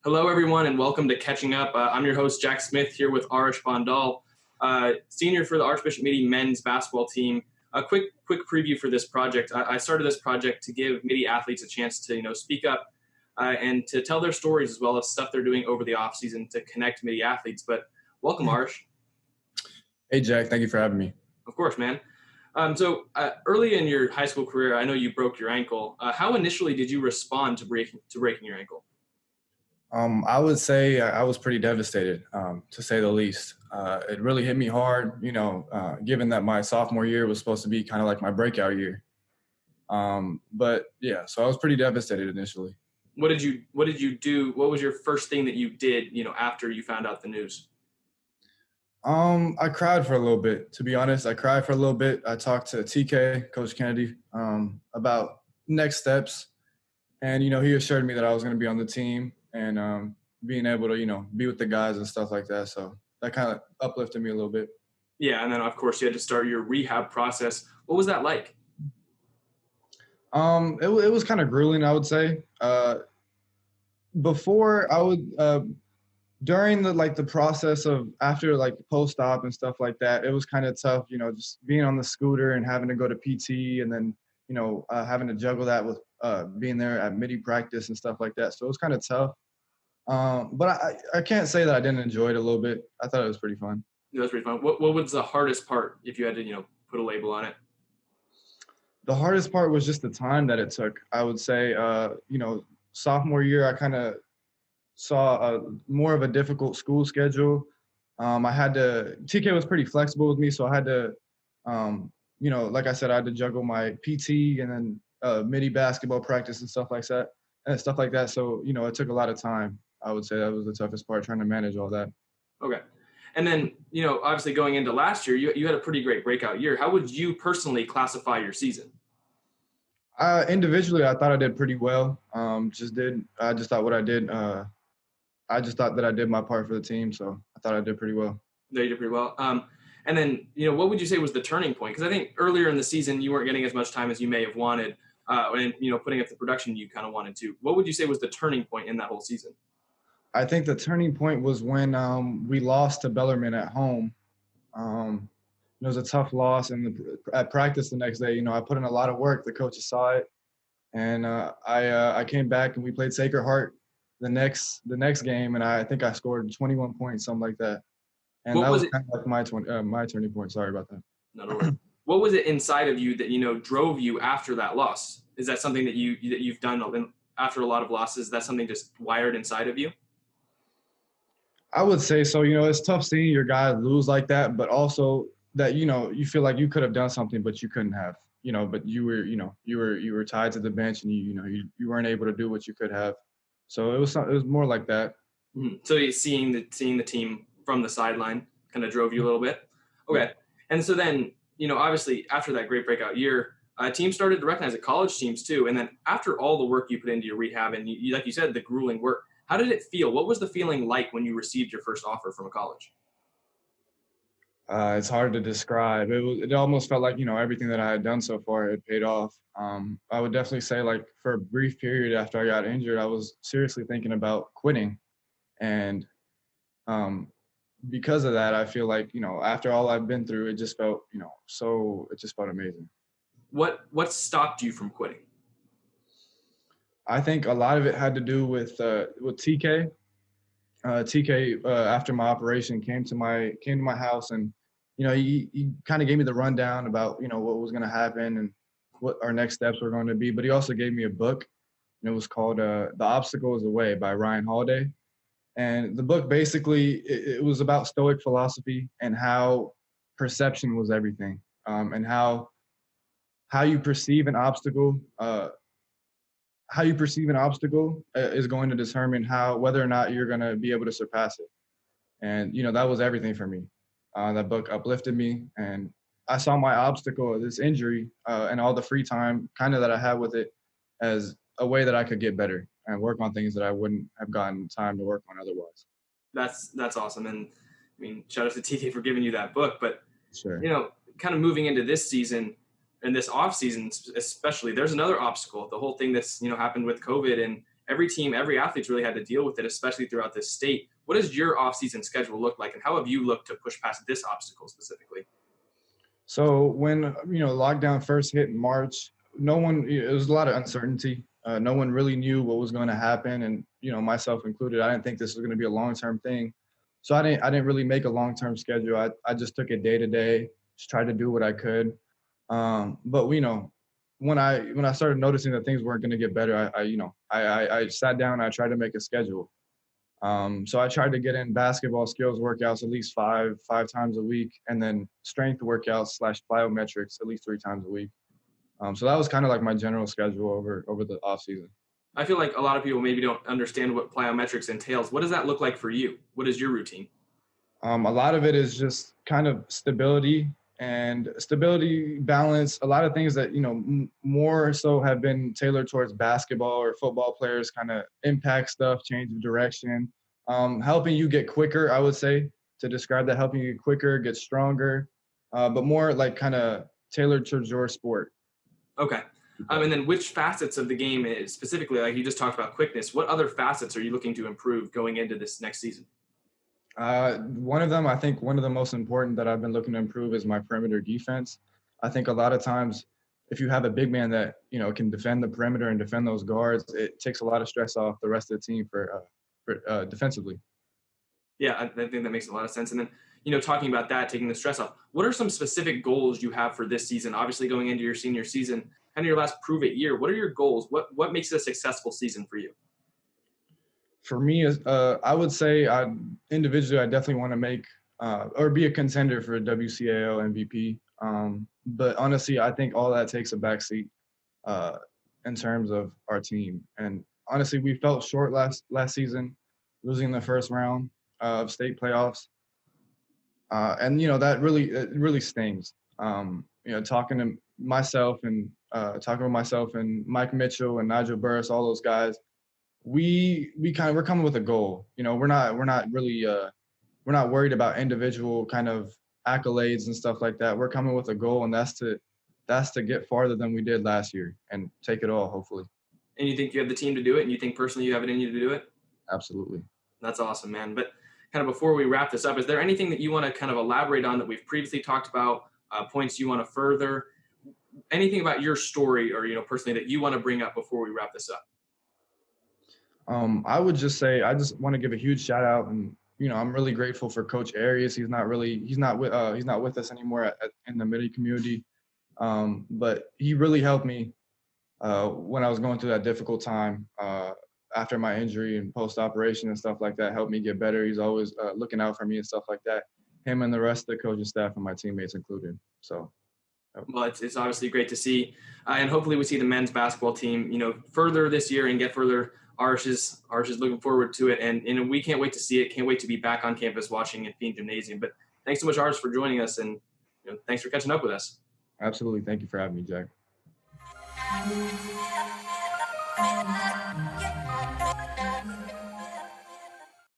Hello, everyone, and welcome to Catching Up. I'm your host, Jack Smith, here with Arrish Bhandal, senior for the Archbishop Mitty men's basketball team. A quick preview for this project. I started this project to give Mitty athletes a chance to speak up and to tell their stories as well as stuff they're doing over the off season to connect Mitty athletes. But welcome, Arrish. Hey, Jack. Thank you for having me. Of course, man. So early in your high school career, I know you broke your ankle. How initially did you respond to breaking your ankle? I would say I was pretty devastated, to say the least. It really hit me hard, given that my sophomore year was supposed to be kind of like my breakout year. But yeah, so I was pretty devastated initially. What did you do? What was your first thing that you did, after you found out the news? I cried for a little bit, to be honest. I cried for a little bit. I talked to TK, Coach Kennedy, about next steps. And, he assured me that I was going to be on the team and being able to, be with the guys and stuff like that. So that kind of uplifted me a little bit. Yeah, and then, of course, you had to start your rehab process. What was that like? It was kind of grueling, I would say. During the process of after post-op and stuff like that, it was kind of tough, just being on the scooter and having to go to PT and then, having to juggle that with being there at Mitty practice and stuff like that. So it was kind of tough. But I can't say that I didn't enjoy it a little bit. I thought it was pretty fun. It was pretty fun. What was the hardest part if you had to, put a label on it? The hardest part was just the time that it took. I would say, sophomore year, I kind of saw more of a difficult school schedule. TK was pretty flexible with me, so I had to, like I said, I had to juggle my PT and then Mitty basketball practice and stuff like that. So, it took a lot of time. I would say that was the toughest part, trying to manage all that. Okay. And then, obviously going into last year, you had a pretty great breakout year. How would you personally classify your season? Individually, I thought I did pretty well. I just thought what I did. I just thought that I did my part for the team, so I thought I did pretty well. No, you did pretty well. And then, what would you say was the turning point? Because I think earlier in the season, you weren't getting as much time as you may have wanted, and putting up the production you kind of wanted to. What would you say was the turning point in that whole season? I think the turning point was when we lost to Bellarmine at home. It was a tough loss, and at practice the next day, I put in a lot of work. The coaches saw it, and I came back and we played Sacred Heart the next game, and I think I scored 21 points, something like that. And that was kind of like my turning point. Sorry about that. No worries. What was it inside of you that drove you after that loss? Is that something that you've done after a lot of losses? Is that something just wired inside of you? I would say so. It's tough seeing your guy lose like that, but also that you feel like you could have done something, but you couldn't have. But you were tied to the bench, and you weren't able to do what you could have. So it was more like that. Mm-hmm. So seeing the team from the sideline kind of drove you a little bit. Okay, and so then obviously after that great breakout year, teams started to recognize it, college teams too. And then after all the work you put into your rehab and you like you said, the grueling work. How did it feel? What was the feeling like when you received your first offer from a college? It's hard to describe. It almost felt like, everything that I had done so far had paid off. I would definitely say for a brief period after I got injured, I was seriously thinking about quitting. And because of that, I feel like, after all I've been through, it just felt, it just felt amazing. What stopped you from quitting? I think a lot of it had to do with TK. TK, after my operation, came to my house, and he kind of gave me the rundown about what was going to happen and what our next steps were going to be. But he also gave me a book, and it was called "The Obstacle Is the Way" by Ryan Holiday. And the book basically it was about Stoic philosophy and how perception was everything, and how you perceive an obstacle. How you perceive an obstacle is going to determine whether or not you're going to be able to surpass it. And, that was everything for me. That book uplifted me, and I saw my obstacle, this injury, and all the free time kind of that I had with it as a way that I could get better and work on things that I wouldn't have gotten time to work on otherwise. That's awesome. And I mean, shout out to TK for giving you that book, but sure. Kind of moving into this season, and this off season especially, there's another obstacle. The whole thing that's happened with COVID every team, every athlete's really had to deal with it, especially throughout this state. What does your off-season schedule look like, and how have you looked to push past this obstacle specifically? So when lockdown first hit in March, it was a lot of uncertainty. No one really knew what was going to happen, and myself included, I didn't think this was going to be a long-term thing. So I didn't really make a long-term schedule. I just took it day to day, just tried to do what I could. But when I started noticing that things weren't going to get better, I sat down and I tried to make a schedule. So I tried to get in basketball skills workouts at least five times a week, and then strength workouts / plyometrics at least 3 times a week. So that was kind of like my general schedule over the off season. I feel like a lot of people maybe don't understand what plyometrics entails. What does that look like for you? What is your routine? A lot of it is just kind of stability, balance, a lot of things that, more so have been tailored towards basketball or football players, kind of impact stuff, change of direction, helping you get quicker, I would say, to describe that, helping you get quicker, get stronger, but more like kind of tailored towards your sport. Okay. And then which facets of the game is specifically, like you just talked about quickness, what other facets are you looking to improve going into this next season? One of them, I think one of the most important that I've been looking to improve is my perimeter defense. I think a lot of times if you have a big man that, can defend the perimeter and defend those guards, it takes a lot of stress off the rest of the team for defensively. Yeah, I think that makes a lot of sense. And then, talking about that, taking the stress off, what are some specific goals you have for this season? Obviously going into your senior season, kind of your last prove it year. What are your goals? What makes it a successful season for you? For me, I would say individually, I definitely want to make or be a contender for a WCAO MVP. But honestly, I think all that takes a backseat in terms of our team. And honestly, we felt short last season, losing the first round of state playoffs. And that really stings. Talking to myself and Mike Mitchell and Nigel Burris, all those guys, we're coming with a goal. We're not really we're not worried about individual kind of accolades and stuff like that. We're coming with a goal, and that's to get farther than we did last year and take it all, hopefully. And you think you have the team to do it, and you think personally you have it in you to do it? Absolutely. That's awesome, man. But kind of before we wrap this up, is there anything that you want to kind of elaborate on that we've previously talked about, points you want to further, anything about your story or, personally that you want to bring up before we wrap this up? I would just say I just want to give a huge shout out, and I'm really grateful for Coach Arias. He's not with us anymore in the Mitty community, but he really helped me when I was going through that difficult time after my injury and post-operation and stuff like that. Helped me get better. He's always looking out for me and stuff like that. Him and the rest of the coaching staff and my teammates included. So. Well, it's obviously great to see, and hopefully we see the men's basketball team, further this year and get further. Arish is looking forward to it, and we can't wait to see it. Can't wait to be back on campus watching at Fiend Gymnasium. But thanks so much, Arish, for joining us, and thanks for catching up with us. Absolutely, thank you for having me, Jack.